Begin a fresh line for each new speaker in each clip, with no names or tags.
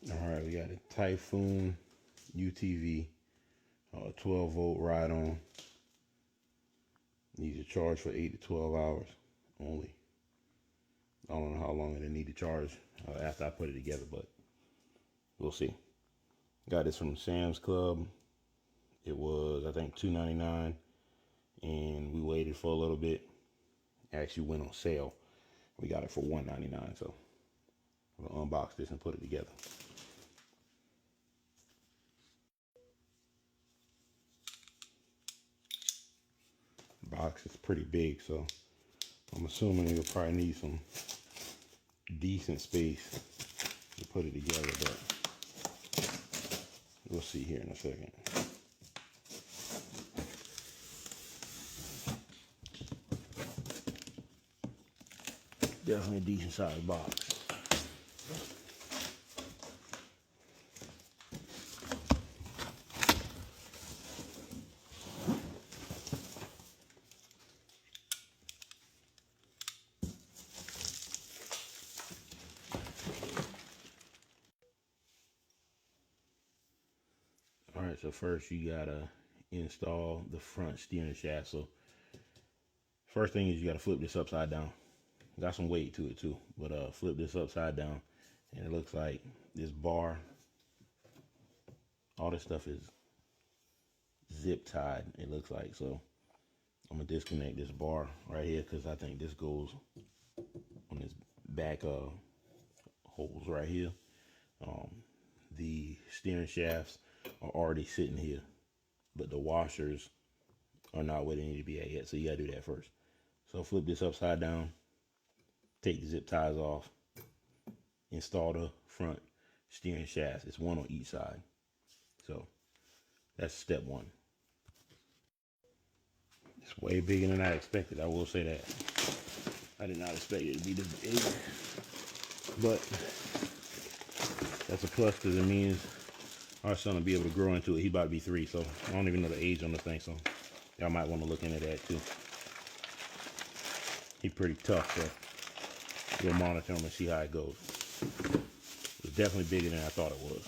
All right, we got a Typhoon UTV, 12-volt ride on. Needs a charge for 8 to 12 hours only. I don't know how long it'll need to charge after I put it together, but we'll see. Got this from Sam's Club. It was, I think, $2.99, and we waited for a little bit. It actually went on sale. We got it for $1.99, so we'll unbox this and put it together. Box is pretty big, so I'm assuming it'll probably need some decent space to put it together, but we'll see here in a second. Definitely a decent sized box. All right, so first you gotta install the front steering shaft. So first thing is you gotta flip this upside down. Got some weight to it too, but flip this upside down, and it looks like this bar, all this stuff is zip tied, it looks like. So I'm gonna disconnect this bar right here because I think this goes on this back holes right here. The steering shafts are already sitting here, but the washers are not where they need to be at yet, so you gotta do that first. So flip this upside down, take the zip ties off, install the front steering shafts. It's one on each side. So that's step one. It's way bigger than I expected, I will say that. I did not expect it to be this big, but that's a plus because it means our son will be able to grow into it. He's about to be 3, so I don't even know the age on the thing, so y'all might want to look into that too. He's pretty tough, so we'll monitor him and see how it goes. It's definitely bigger than I thought it was.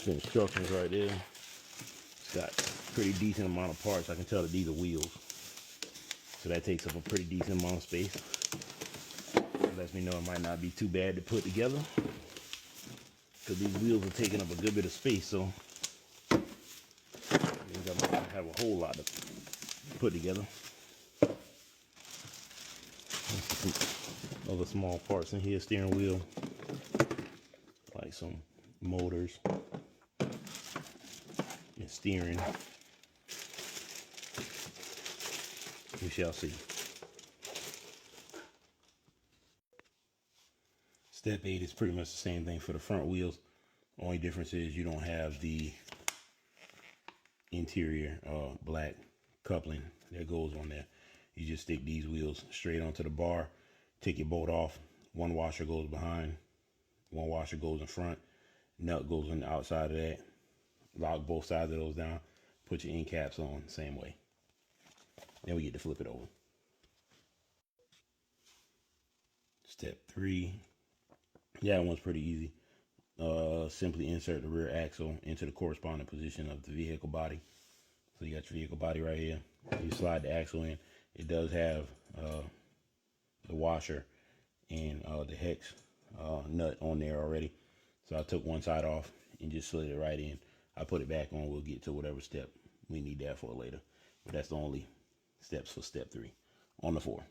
The instructions right there. It's got a pretty decent amount of parts. I can tell that these are wheels, so that takes up a pretty decent amount of space. It lets me know it might not be too bad to put together, because these wheels are taking up a good bit of space, so I means I might have a whole lot to put together. Some other small parts in here, steering wheel, like some motors and steering. We shall see. Step 8 is pretty much the same thing for the front wheels. Only difference is you don't have the interior black coupling that goes on there. You just stick these wheels straight onto the bar, take your bolt off. One washer goes behind, one washer goes in front, nut goes on the outside of that. Lock both sides of those down, put your end caps on, same way. Then we get to flip it over. Step 3. Yeah, that one's pretty easy. Simply insert the rear axle into the corresponding position of the vehicle body. So you got your vehicle body right here. You slide the axle in. It does have the washer and the hex nut on there already. So I took one side off and just slid it right in. I put it back on. We'll get to whatever step we need that for later. But that's the only steps for step 3 on the 4.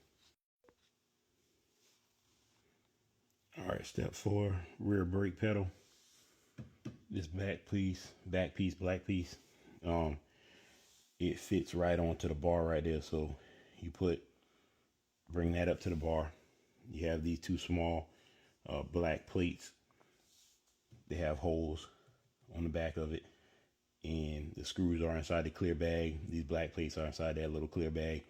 All right, step 4, rear brake pedal. This black piece, black piece, it fits right onto the bar right there. So you bring that up to the bar. You have these 2 small black plates. They have holes on the back of it, and the screws are inside the clear bag. These black plates are inside that little clear bag.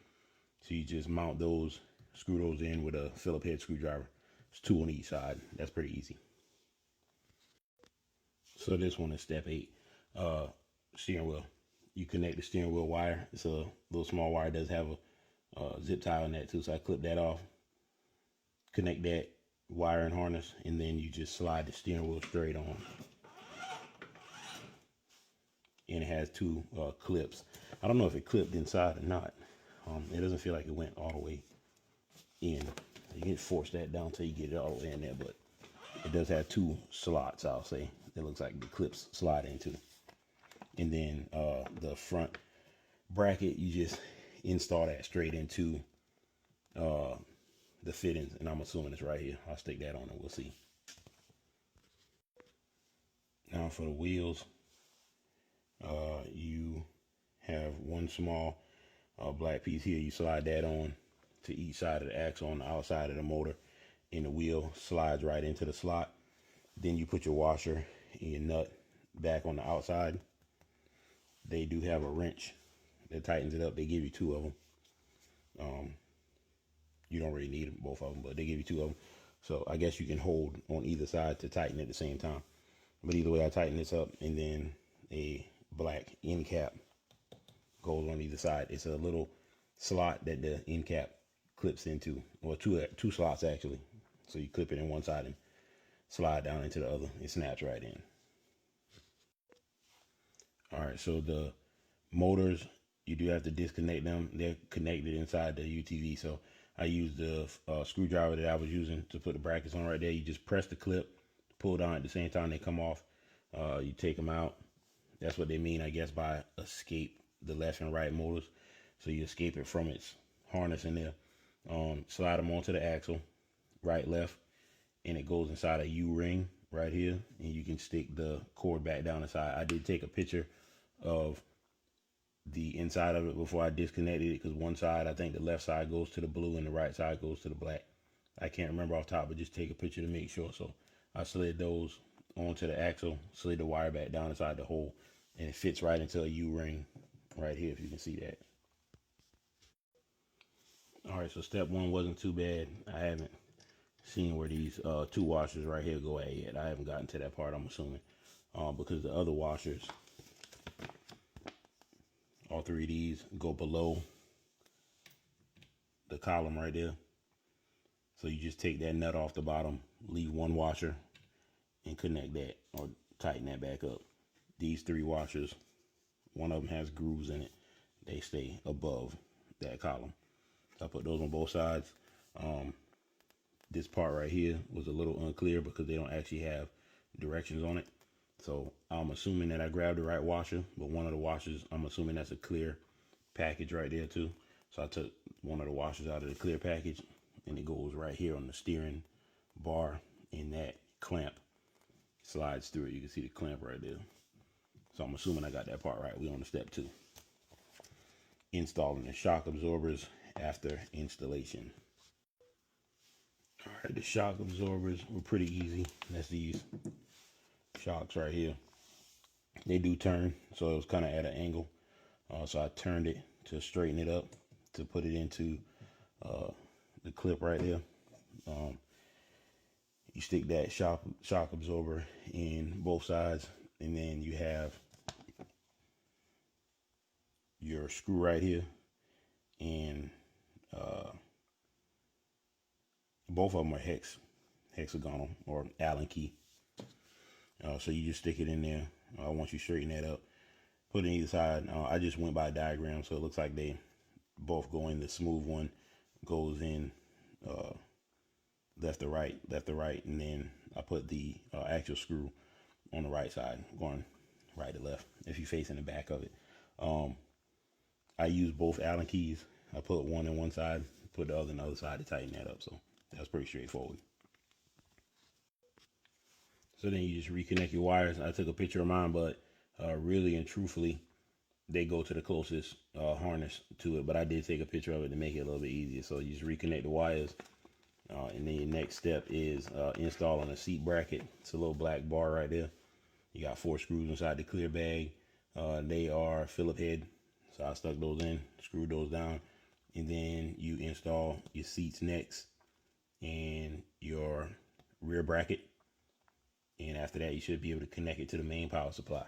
So you just mount those, screw those in with a Phillips head screwdriver. It's 2 on each side. That's pretty easy. So this one is step 8. Steering wheel. You connect the steering wheel wire. It's a little small wire. It does have a zip tie on that too. So I clip that off. Connect that wiring harness, and then you just slide the steering wheel straight on. And it has two clips. I don't know if it clipped inside or not. It doesn't feel like it went all the way in. You can force that down till you get it all the way in there, but it does have two slots, I'll say. It looks like the clips slide into. And then the front bracket, you just install that straight into the fittings, and I'm assuming it's right here. I'll stick that on and we'll see. Now for the wheels, you have one small black piece here. You slide that on to each side of the axle on the outside of the motor, and the wheel slides right into the slot. Then you put your washer and your nut back on the outside. They do have a wrench that tightens it up. They give you two of them. You don't really need both of them, but they give you two of them. So I guess you can hold on either side to tighten at the same time. But either way, I tighten this up, and then a black end cap goes on either side. It's a little slot that the end cap clips into, or two slots actually. So you clip it in one side and slide down into the other. It snaps right in. All right, so the motors, you do have to disconnect them. They're connected inside the UTV. So I used the screwdriver that I was using to put the brackets on right there. You just press the clip, pull down at the same time they come off. You take them out. That's what they mean, I guess, by escape the left and right motors. So you escape it from its harness in there. Slide them onto the axle, right, left, and it goes inside a U-ring right here, and you can stick the cord back down the side. I did take a picture of the inside of it before I disconnected it, because one side, I think the left side goes to the blue and the right side goes to the black. I can't remember off top, but just take a picture to make sure. So I slid those onto the axle, slid the wire back down inside the hole, and it fits right into a U-ring right here, if you can see that. All right, so step one wasn't too bad. I haven't seen where these two washers right here go at yet. I haven't gotten to that part, I'm assuming, because the other washers, all three of these go below the column right there. So you just take that nut off the bottom, leave one washer, and connect that or tighten that back up. These three washers, one of them has grooves in it. They stay above that column. So I put those on both sides. This part right here was a little unclear because they don't actually have directions on it. So I'm assuming that I grabbed the right washer, but one of the washers, I'm assuming that's a clear package right there too. So I took one of the washers out of the clear package, and it goes right here on the steering bar, and that clamp slides through it. You can see the clamp right there. So I'm assuming I got that part right. We're on to step two. Installing the shock absorbers after installation. All right, the shock absorbers were pretty easy. That's these shocks right here. They do turn, so it was kind of at an angle. So I turned it to straighten it up to put it into the clip right there. You stick that shock absorber in both sides, and then you have your screw right here, and both of them are hexagonal or Allen key. So you just stick it in there. Once you straighten that up, put it on either side. I just went by a diagram, so it looks like they both go in. The smooth one goes in left to right, and then I put the actual screw on the right side, going right to left if you're facing the back of it. I use both Allen keys. I put one on one side, put the other on the other side to tighten that up. So that's pretty straightforward. So then you just reconnect your wires. I took a picture of mine, but really and truthfully, they go to the closest harness to it. But I did take a picture of it to make it a little bit easier. So you just reconnect the wires. And then your next step is installing a seat bracket. It's a little black bar right there. You got 4 screws inside the clear bag. They are Phillip head. So I stuck those in, screwed those down. And then you install your seats next and your rear bracket. And after that, you should be able to connect it to the main power supply.